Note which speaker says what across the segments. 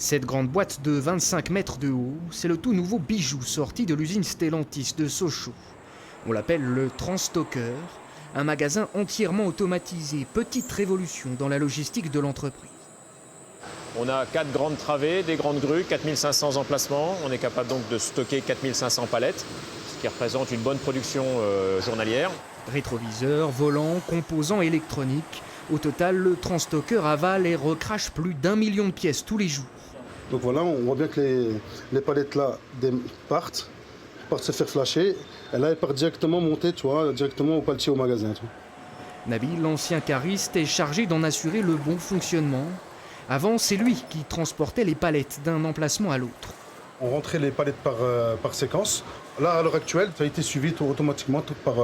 Speaker 1: Cette grande boîte de 25 mètres de haut, c'est le tout nouveau bijou sorti de l'usine Stellantis de Sochaux. On l'appelle le Transstocker, un magasin entièrement automatisé, petite révolution dans la logistique de l'entreprise.
Speaker 2: On a 4 grandes travées, des grandes grues, 4500 emplacements. On est capable donc de stocker 4500 palettes, ce qui représente une bonne production journalière.
Speaker 1: Rétroviseurs, volants, composants électroniques. Au total, le Transstocker avale et recrache plus d'1 million de pièces tous les jours.
Speaker 3: Donc voilà, on voit bien que les palettes là partent se faire flasher. Et là, elles partent directement monter, tu vois, directement au paletier au magasin. Tu vois.
Speaker 1: Nabil, l'ancien cariste, est chargé d'en assurer le bon fonctionnement. Avant, c'est lui qui transportait les palettes d'un emplacement à l'autre.
Speaker 3: On rentrait les palettes par séquence. Là, à l'heure actuelle, ça a été suivi automatiquement par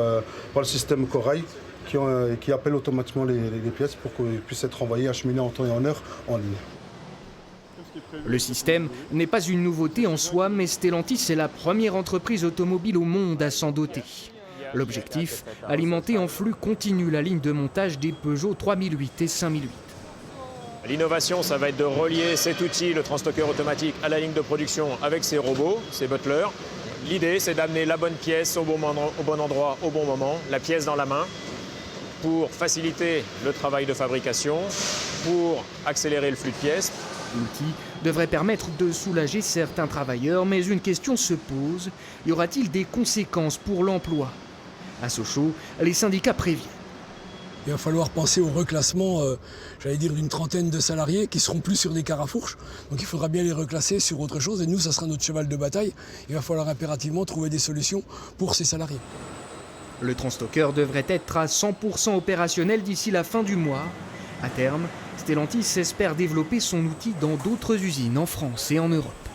Speaker 3: le système Corail qui appelle automatiquement les pièces pour qu'elles puissent être envoyées, acheminées en temps et en heure en ligne.
Speaker 1: Le système n'est pas une nouveauté en soi, mais Stellantis est la première entreprise automobile au monde à s'en doter. L'objectif, alimenter en flux continu la ligne de montage des Peugeot 3008 et 5008.
Speaker 2: L'innovation, ça va être de relier cet outil, le Transstocker automatique, à la ligne de production avec ses robots, ses butlers. L'idée, c'est d'amener la bonne pièce au bon endroit, au bon moment, la pièce dans la main, pour faciliter le travail de fabrication, pour accélérer le flux de pièces.
Speaker 1: L'outil devrait permettre de soulager certains travailleurs, mais une question se pose, y aura-t-il des conséquences pour l'emploi? À Sochaux, les syndicats préviennent.
Speaker 4: Il va falloir penser au reclassement, d'une trentaine de salariés qui seront plus sur des cars à fourche. Donc il faudra bien les reclasser sur autre chose et nous, ça sera notre cheval de bataille. Il va falloir impérativement trouver des solutions pour ces salariés.
Speaker 1: Le Transstocker devrait être à 100% opérationnel d'ici la fin du mois. À terme, Stellantis espère développer son outil dans d'autres usines en France et en Europe.